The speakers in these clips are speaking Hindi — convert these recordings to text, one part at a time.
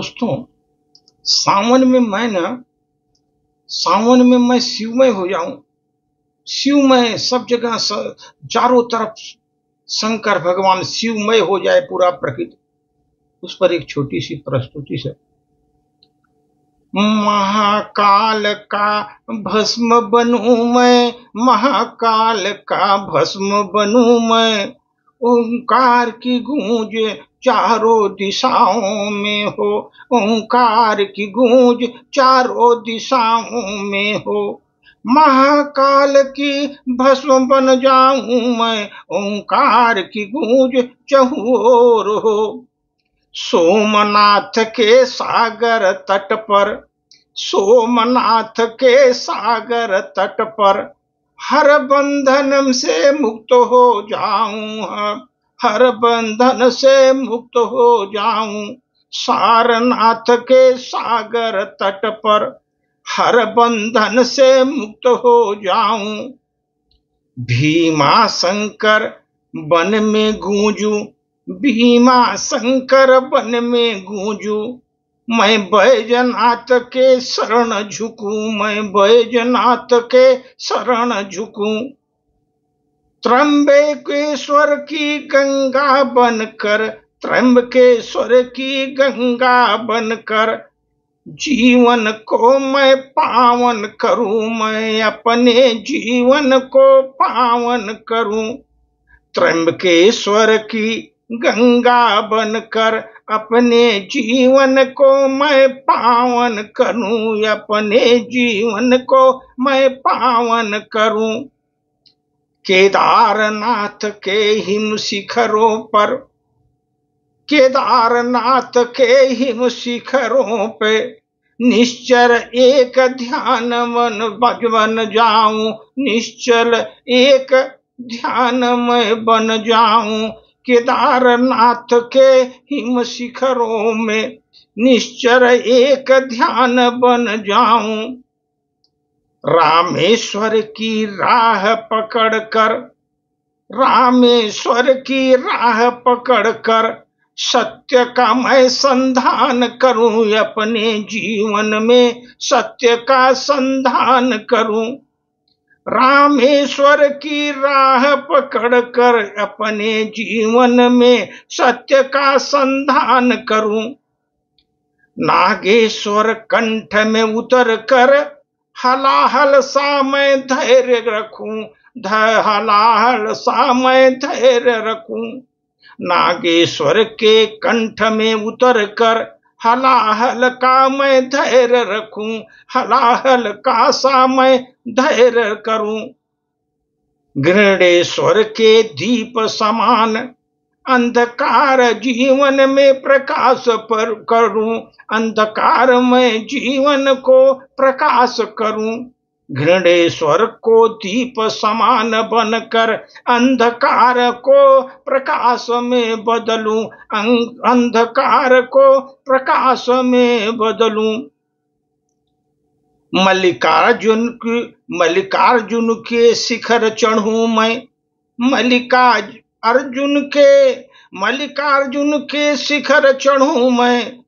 दोस्तों, सावन में मैं ना सावन में मैं शिवमय हो जाऊं। शिवमय सब जगह चारों तरफ शंकर भगवान शिवमय हो जाए पूरा प्रकृति। उस पर एक छोटी सी प्रस्तुति से। महाकाल का भस्म बनूं मैं, महाकाल का भस्म बनूं मैं। ओंकार की गूंज चारों दिशाओं में हो, ओंकार की गूंज चारों दिशाओं में हो। महाकाल की भस्म बन जाऊं मैं, ओंकार की गूंज चहुओर हो। सोमनाथ के सागर तट पर, सोमनाथ के सागर तट पर हर बंधन से मुक्त हो जाऊं, हर बंधन से मुक्त हो जाऊं। सारनाथ के सागर तट पर हर बंधन से मुक्त हो जाऊं। भीमा शंकर वन में गूंजूं, भीमा शंकर वन में गूंजूं। मैं बैजनाथ के शरण झुकूं, मैं बैजनाथ के शरण झुकूं। त्र्यंबकेश्वर की गंगा बनकर, त्र्यंबकेश्वर की गंगा बनकर जीवन को मैं पावन करूं, मैं अपने जीवन को पावन करूं। त्र्यंबकेश्वर की गंगा बनकर अपने जीवन को मैं पावन करूं, अपने जीवन को मैं पावन करूं। केदारनाथ के हिम शिखरों पर, केदारनाथ के हिम शिखरों पे निश्चल एक ध्यान बन जाऊं, निश्चल एक ध्यान में बन जाऊं। केदारनाथ के हिम शिखरों में निश्चल एक ध्यान बन जाऊं। रामेश्वर की राह पकड़कर, रामेश्वर की राह पकड़कर सत्य का मैं संधान करूं, अपने जीवन में सत्य का संधान करूं। रामेश्वर की राह पकड़कर अपने जीवन में सत्य का संधान करूं। नागेश्वर कंठ में उतर कर हलाहल सा मैं धैर्य रखूं, हलाहल सा मैं धैर्य रखूं। नागेश्वर के कंठ में उतर कर हलाहल का मैं धैर्य रखूं, हलाहल का सा मैं धैर्य करूं। गृणेश्वर के दीप समान अंधकार जीवन में प्रकाश पर करूं, अंधकार में जीवन को प्रकाश करूं। घृणेश्वर को दीप समान बनकर अंधकार को प्रकाश में बदलूं, अंधकार को प्रकाश में बदलूं। मल्लिकार्जुन के शिखर चढ़ूं मैं, मल्लिकार्जुन के शिखर चढ़ूं मैं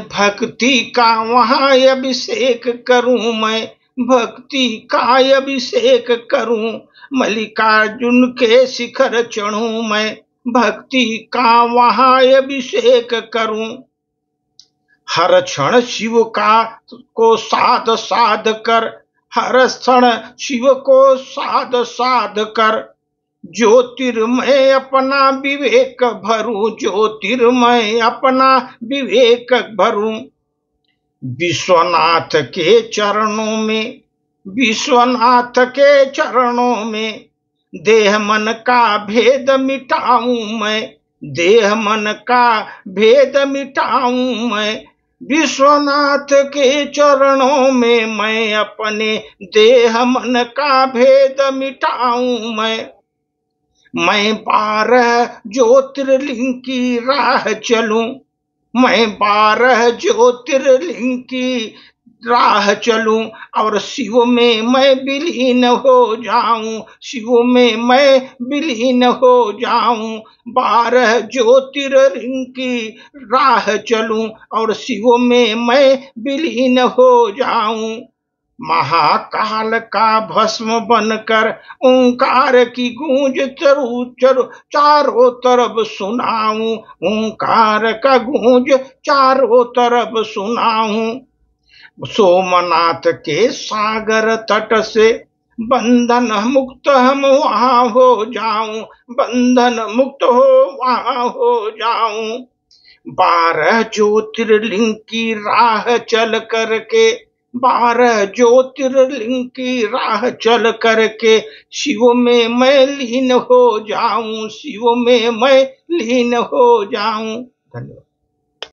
भक्ति का वहां अभिषेक करूं, मैं भक्ति का अभिषेक करूं। मल्लिकार्जुन के शिखर चढ़ूं मैं भक्ति का वहां अभिषेक करूं। हर क्षण शिव का को साध साध कर, हर क्षण शिव को साध साध कर ज्योतिर्मय अपना विवेक भरूं, ज्योतिर्मय अपना विवेक भरूं। विश्वनाथ के चरणों में, विश्वनाथ के चरणों में देह मन का भेद मिटाऊं मैं, देह मन का भेद मिटाऊं मैं। विश्वनाथ के चरणों में मैं अपने देह मन का भेद मिटाऊं मैं 12 ज्योतिर्लिंग की राह चलूं, मैं 12 ज्योतिर्लिंग की राह चलूं और शिव में मैं विलीन हो जाऊं, शिव में मैं विलीन हो जाऊं। 12 ज्योतिर्लिंग की राह चलूं और शिव में मैं विलीन हो जाऊं। महाकाल का भस्म बनकर ओंकार की गूंज चरु चरु चारों तरफ सुनाऊं, ओंकार का गूंज चारों तरफ सुनाऊं। सोमनाथ के सागर तट से बंधन मुक्त हम वहां हो जाऊं, बंधन मुक्त हो वहां हो जाऊं। 12 ज्योतिर्लिंग की राह चल करके, 12 ज्योतिर्लिंग की राह चल करके शिव में मैं लीन हो जाऊं, शिव में मैं लीन हो जाऊं। धन्यवाद।